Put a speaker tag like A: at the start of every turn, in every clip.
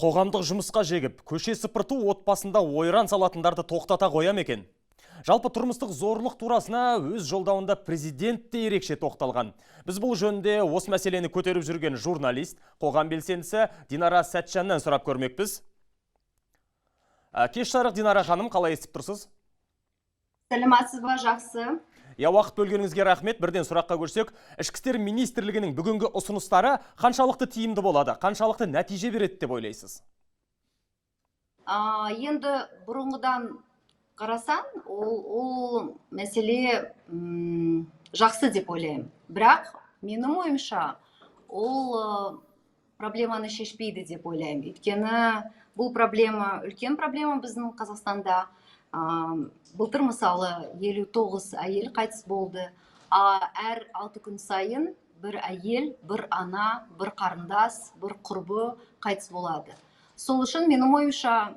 A: Қоғамдық жұмысқа жегіп, көше сыпырту отбасында ойран салатындарды тоқтата қоям екен. Жалпы тұрмыстық зорлық турасына өз жолдауында президент те ерекше тоқталған. Біз бұл жөнінде осы мәселені көтеріп жүрген журналист, қоғам белсендісі Динара Сәтжаннан сұрап көрмекпіз. Кеш жарық, Динара ханым, қалай естіп тұрсыз?
B: Сәлематсыз ба, жақсы.
A: Уақыт бөлгеніңізге рахмет. Бірден сұраққа көрсек, Ішкі істер министрлігінің бүгінгі ұсыныстары қаншалықты тиімді болады, қаншалықты нәтиже береді деп ойлайсыз?
B: Енді бұрынғыдан қарасан, ол мәселе жақсы деп ойлаймын. Бірақ менің ойымша, ол проблеманы шешпейді деп ойлаймын. Өйткені бұл проблема, үлкен проблема біздің Қазақстанда. Былтыр мысалы 59 әйел қайтыс болды. Әр 6 күн сайын бір әйел, бір ана, бір қарындас, бір құрбы қайтыс болады. Сол үшін менің ойымша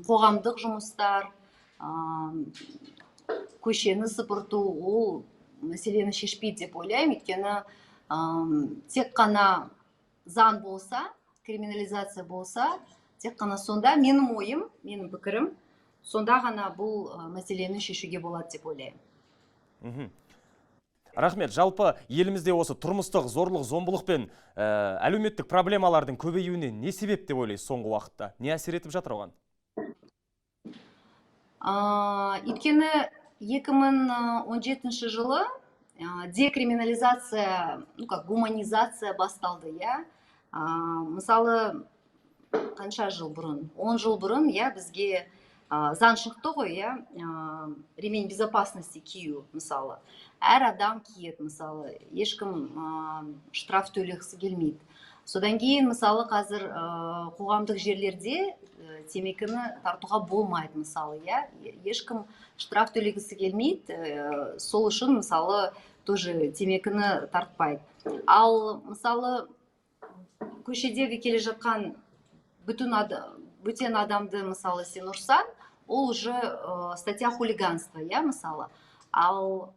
B: қоғамдық жұмыстар, көшені сыпырту, ол мәселені шешпейді деп ойлаймын. Өйткені тек қана заң болса, криминализация болса, тек қана сонда менің ойым, менің пікірім, сонда ғана бұл мәселені шешуге болады деп ойлаймын.
A: Рахмет. Жалпы елімізде осы тұрмыстық зорлық, зомбылық пен әлеуметтік проблемалардың көбеюіне не себеп деп ойлайсыз соңғы уақытта? Не әсер етіп жатыр оған?
B: Өйткені 2017 жылы декриминализация, гуманизация басталды, я. Мысалы, қанша жыл бұрын? 10 жыл бұрын, я, бізге заң шықты ғой, ремень безопасности кию, мысалы. Әр адам киеді, мысалы. Ешкім штраф төлегісі келмейді. Содан кейін, мысалы, қазір қоғамдық жерлерде темекіні тартуға болмайды, мысалы. Ешкім штраф төлегісі келмейді. Сол үшін, мысалы, тоже темекіні тартпайды. Ал, мысалы, көшедегі келе жатқан бөтен адамды, мысалы, сен ұрсан, ол уже статья хулиганства, мысалы. Ал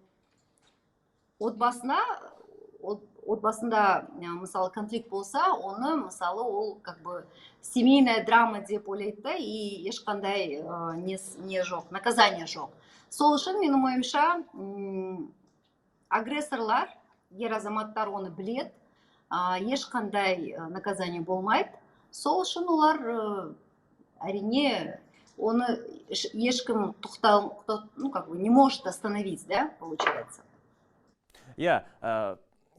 B: отбасында, мысалы, конфликт болса, оны, мысалы, ол, семейная драма деп ойлайды, и ешқандай не жоқ, наказание жоқ. Сол үшін, менің ойымша, агрессорлар, ер азаматтар оны білет, ешқандай наказание болмайды. Сол үшін олар, әрине, оны ешкім не может остановить, да, получается.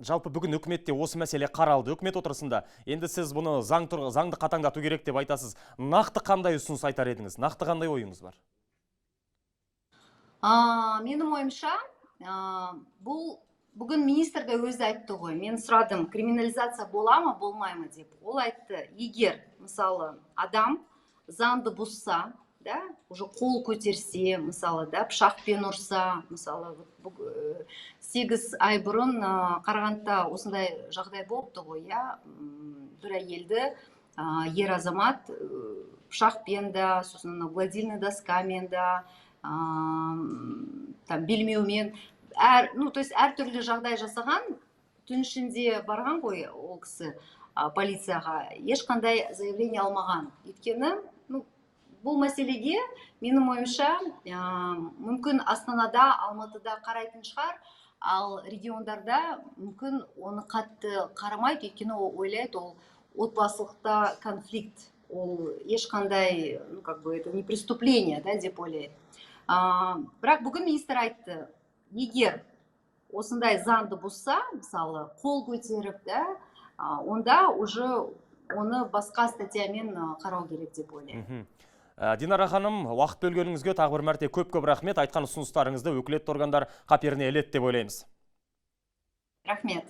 A: Жалпы бүгін үкіметте осы мәселе қаралды, үкімет отырысында. Енді сіз бұны заңды қатаңдату керек деп айтасыз. Нақты қандай ұсыныс айтар едіңіз? Нақты қандай ойыңыз бар?
B: Менің ойымша, бүгін министрді өзі айтты ғой. Мен сұрадым, криминализация бола ма, болмай ма деп. Ол айтты, егер, мысалы, адам заңды бұзса, уже қол көтерсе, мысалы, пышақпен ұрса, мысалы, 8 ай бұрын Қарағандыда осындай жағдай болыпты ғой, бір әйелді ер азамат пышақпен да, сосын гладильный доскамен да, белмеумен, әртүрлі жағдай жасаған, түн ішінде барған ғой ол кісі полицияға, ешқандай заявление алмаған. Өйткені бұл мәселеге, менің ойымша, мүмкін Астанада, Алматыда қарайтын шығар, ал региондарда мүмкін оны қатты қарамайды, өйткені ойлайды, ол отбасылықта конфликт, ол ешқандай, это не преступление, деп ойлайды. Бірақ бүгін министр айтты, егер осындай заңды бұзса, мысалы, қол көтеріп, онда уже оны басқа статьямен қарау керек деп ойлайды.
A: Динара ханым, уақыт бөлгеніңізге тағы бір мәрте көп-көп рахмет. Айтқан ұсыныстарыңызды өкілетті органдар қаперіне іледі деп ойлаймыз.
B: Рахмет.